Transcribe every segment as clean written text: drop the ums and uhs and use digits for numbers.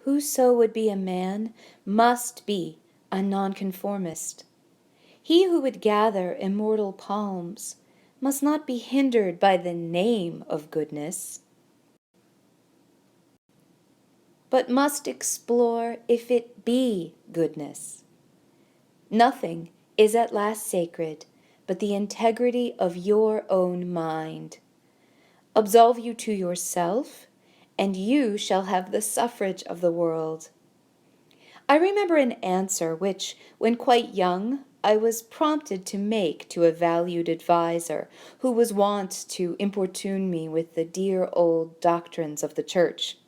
Whoso would be a man must be a nonconformist. He who would gather immortal palms must not be hindered by the name of goodness, but must explore if it be goodness. Nothing is at last sacred but the integrity of your own mind. Absolve you to yourself, and you shall have the suffrage of the world. I remember an answer which, when quite young, I was prompted to make to a valued adviser who was wont to importune me with the dear old doctrines of the Church.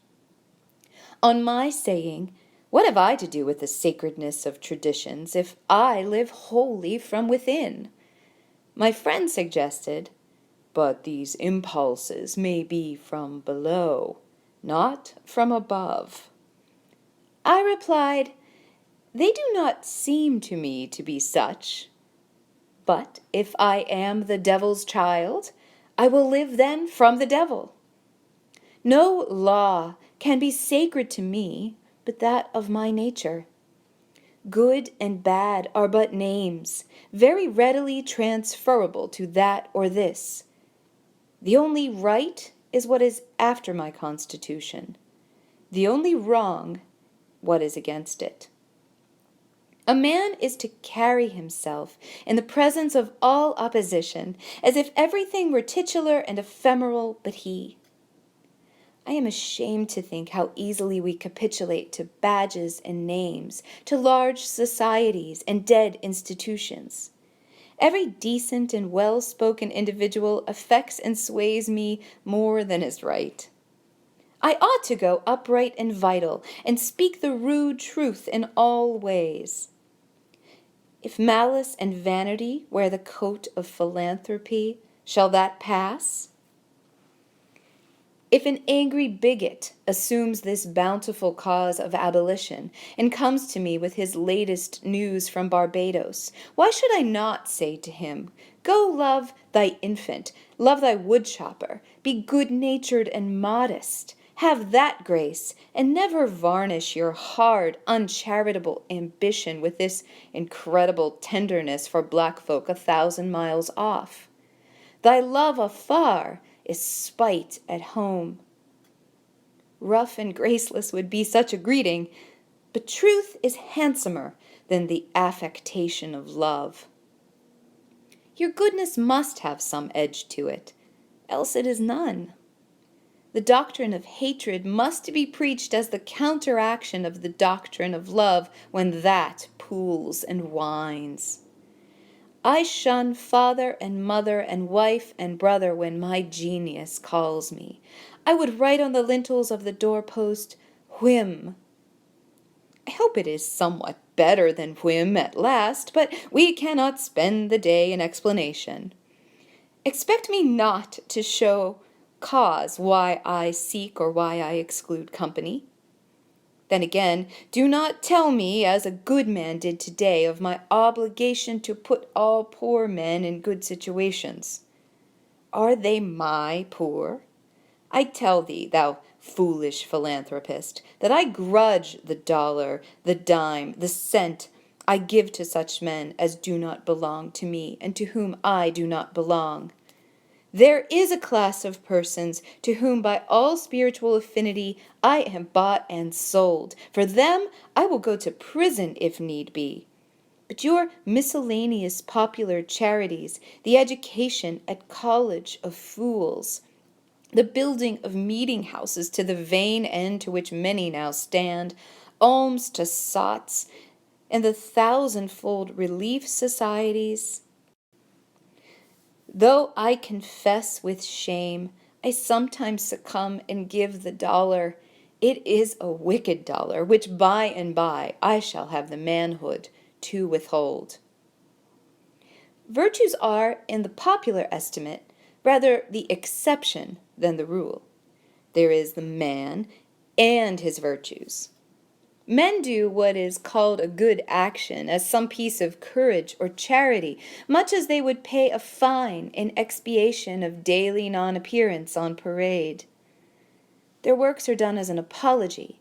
On my saying, "What have I to do with the sacredness of traditions if I live wholly from within?" my friend suggested, "But these impulses may be from below, not from above." I replied, "They do not seem to me to be such. But if I am the devil's child, I will live then from the devil. No law can be sacred to me but that of my nature. Good and bad are but names, very readily transferable to that or this. The only right is what is after my constitution. The only wrong, what is against it. A man is to carry himself in the presence of all opposition, as if everything were titular and ephemeral but he. I am ashamed to think how easily we capitulate to badges and names, to large societies and dead institutions. Every decent and well-spoken individual affects and sways me more than is right. I ought to go upright and vital, and speak the rude truth in all ways. If malice and vanity wear the coat of philanthropy, shall that pass? If an angry bigot assumes this bountiful cause of abolition and comes to me with his latest news from Barbados, why should I not say to him, "Go love thy infant, love thy woodchopper, be good-natured and modest, have that grace, and never varnish your hard, uncharitable ambition with this incredible tenderness for black folk 1,000 miles off. Thy love afar is spite at home." Rough and graceless would be such a greeting, but truth is handsomer than the affectation of love. Your goodness must have some edge to it, else it is none. The doctrine of hatred must be preached as the counteraction of the doctrine of love when that pools and whines. I shun father and mother and wife and brother when my genius calls me. I would write on the lintels of the doorpost, "Whim." I hope it is somewhat better than whim at last, but we cannot spend the day in explanation. Expect me not to show cause why I seek or why I exclude company. Then again, do not tell me, as a good man did today, of my obligation to put all poor men in good situations. Are they my poor? I tell thee, thou foolish philanthropist, that I grudge the dollar, the dime, the cent I give to such men as do not belong to me and to whom I do not belong. There is a class of persons to whom by all spiritual affinity I am bought and sold. For them I will go to prison if need be. But your miscellaneous popular charities, the education at college of fools, the building of meeting houses to the vain end to which many now stand, alms to sots, and the thousandfold relief societies, though I confess with shame, I sometimes succumb and give the dollar. It is a wicked dollar, which by and by I shall have the manhood to withhold. Virtues are, in the popular estimate, rather the exception than the rule. There is the man and his virtues. Men do what is called a good action as some piece of courage or charity, much as they would pay a fine in expiation of daily non-appearance on parade. Their works are done as an apology,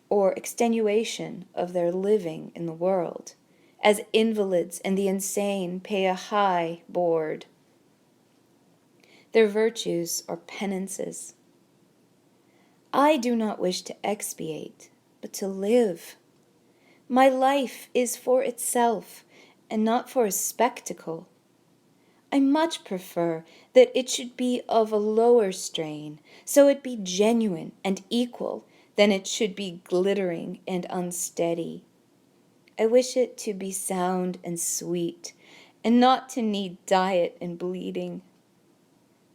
or extenuation of their living in the world, as invalids and the insane pay a high board. Their virtues are penances. I do not wish to expiate, but to live. My life is for itself, and not for a spectacle. I much prefer that it should be of a lower strain, so it be genuine and equal, than it should be glittering and unsteady. I wish it to be sound and sweet, and not to need diet and bleeding.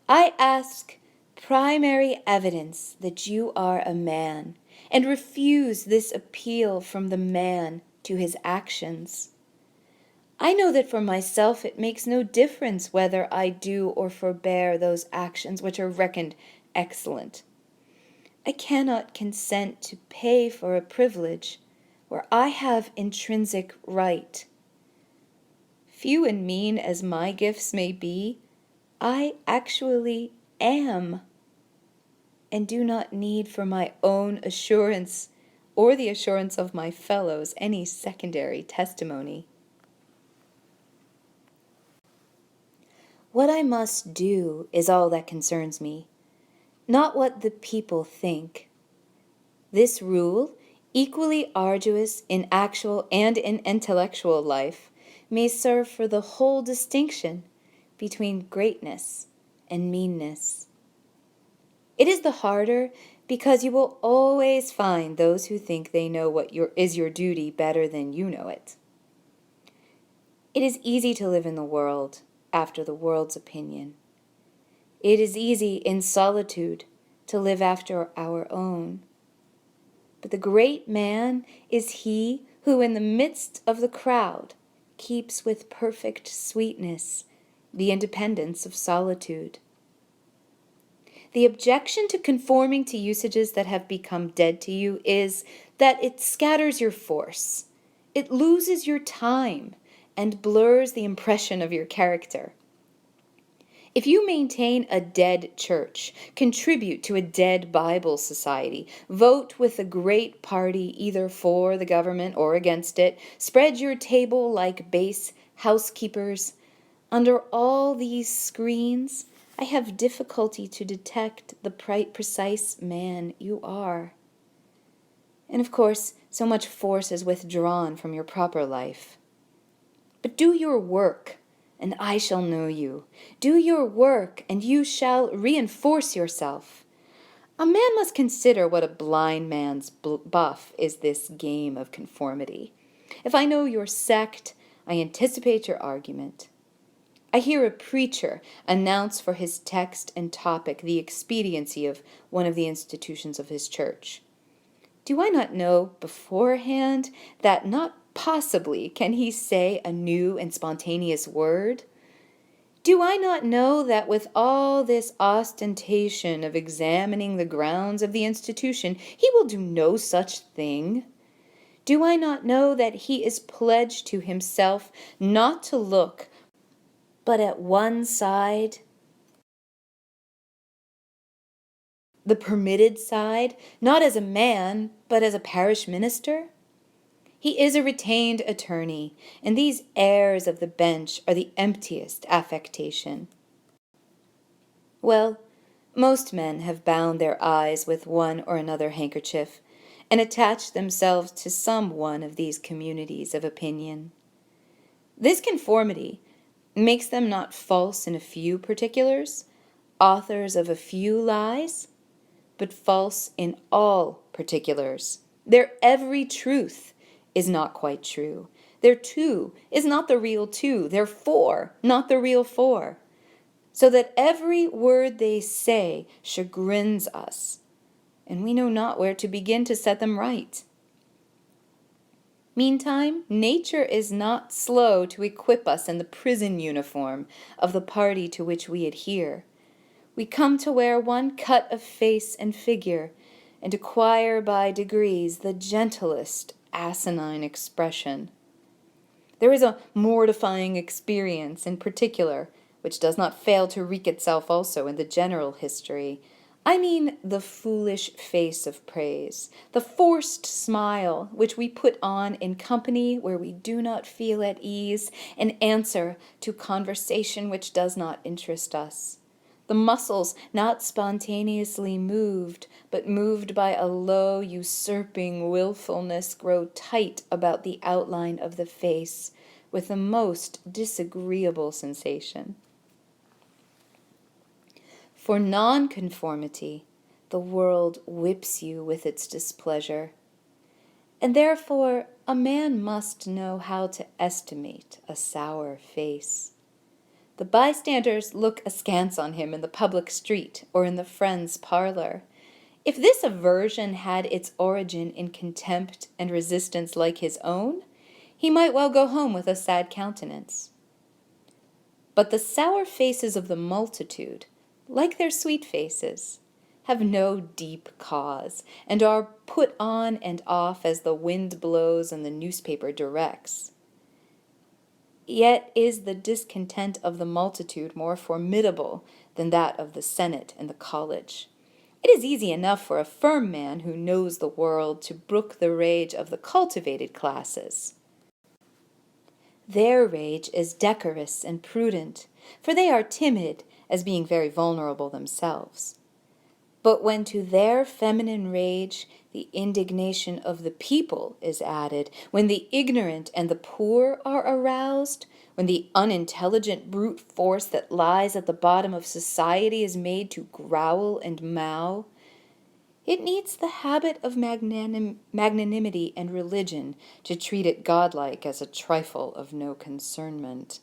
I ask primary evidence that you are a man, and refuse this appeal from the man to his actions. I know that for myself it makes no difference whether I do or forbear those actions which are reckoned excellent. I cannot consent to pay for a privilege where I have intrinsic right. Few and mean as my gifts may be, I actually am, and do not need for my own assurance or the assurance of my fellows any secondary testimony. What I must do is all that concerns me, not what the people think. This rule, equally arduous in actual and in intellectual life, may serve for the whole distinction between greatness and meanness. It is the harder because you will always find those who think they know what is your duty better than you know it. It is easy to live in the world after the world's opinion. It is easy in solitude to live after our own. But the great man is he who in the midst of the crowd keeps with perfect sweetness the independence of solitude. The objection to conforming to usages that have become dead to you is that it scatters your force. It loses your time and blurs the impression of your character. If you maintain a dead church, contribute to a dead Bible society, vote with the great party either for the government or against it, spread your table like base housekeepers, under all these screens, I have difficulty to detect the precise man you are. And of course, so much force is withdrawn from your proper life. But do your work, and I shall know you. Do your work, and you shall reinforce yourself. A man must consider what a blind man's buff is this game of conformity. If I know your sect, I anticipate your argument. I hear a preacher announce for his text and topic the expediency of one of the institutions of his church. Do I not know beforehand that not possibly can he say a new and spontaneous word? Do I not know that with all this ostentation of examining the grounds of the institution, he will do no such thing? Do I not know that he is pledged to himself not to look but at one side, the permitted side, not as a man, but as a parish minister? He is a retained attorney, and these airs of the bench are the emptiest affectation. Well, most men have bound their eyes with one or another handkerchief, and attached themselves to some one of these communities of opinion. This conformity makes them not false in a few particulars, authors of a few lies, but false in all particulars. Their every truth is not quite true. Their two is not the real two. Their four, not the real four. So that every word they say chagrins us, and we know not where to begin to set them right. Meantime, nature is not slow to equip us in the prison uniform of the party to which we adhere. We come to wear one cut of face and figure, and acquire by degrees the gentlest asinine expression. There is a mortifying experience in particular, which does not fail to wreak itself also in the general history, I mean the foolish face of praise, the forced smile which we put on in company where we do not feel at ease, in answer to conversation which does not interest us. The muscles not spontaneously moved, but moved by a low, usurping willfulness grow tight about the outline of the face, with the most disagreeable sensation. For nonconformity, the world whips you with its displeasure, and therefore a man must know how to estimate a sour face. The bystanders look askance on him in the public street or in the friend's parlor. If this aversion had its origin in contempt and resistance like his own, he might well go home with a sad countenance. But the sour faces of the multitude, like their sweet faces, have no deep cause, and are put on and off as the wind blows and the newspaper directs. Yet is the discontent of the multitude more formidable than that of the Senate and the college. It is easy enough for a firm man who knows the world to brook the rage of the cultivated classes. Their rage is decorous and prudent, for they are timid, as being very vulnerable themselves. But when to their feminine rage the indignation of the people is added, when the ignorant and the poor are aroused, when the unintelligent brute force that lies at the bottom of society is made to growl and mow, it needs the habit of magnanimity and religion to treat it godlike as a trifle of no concernment.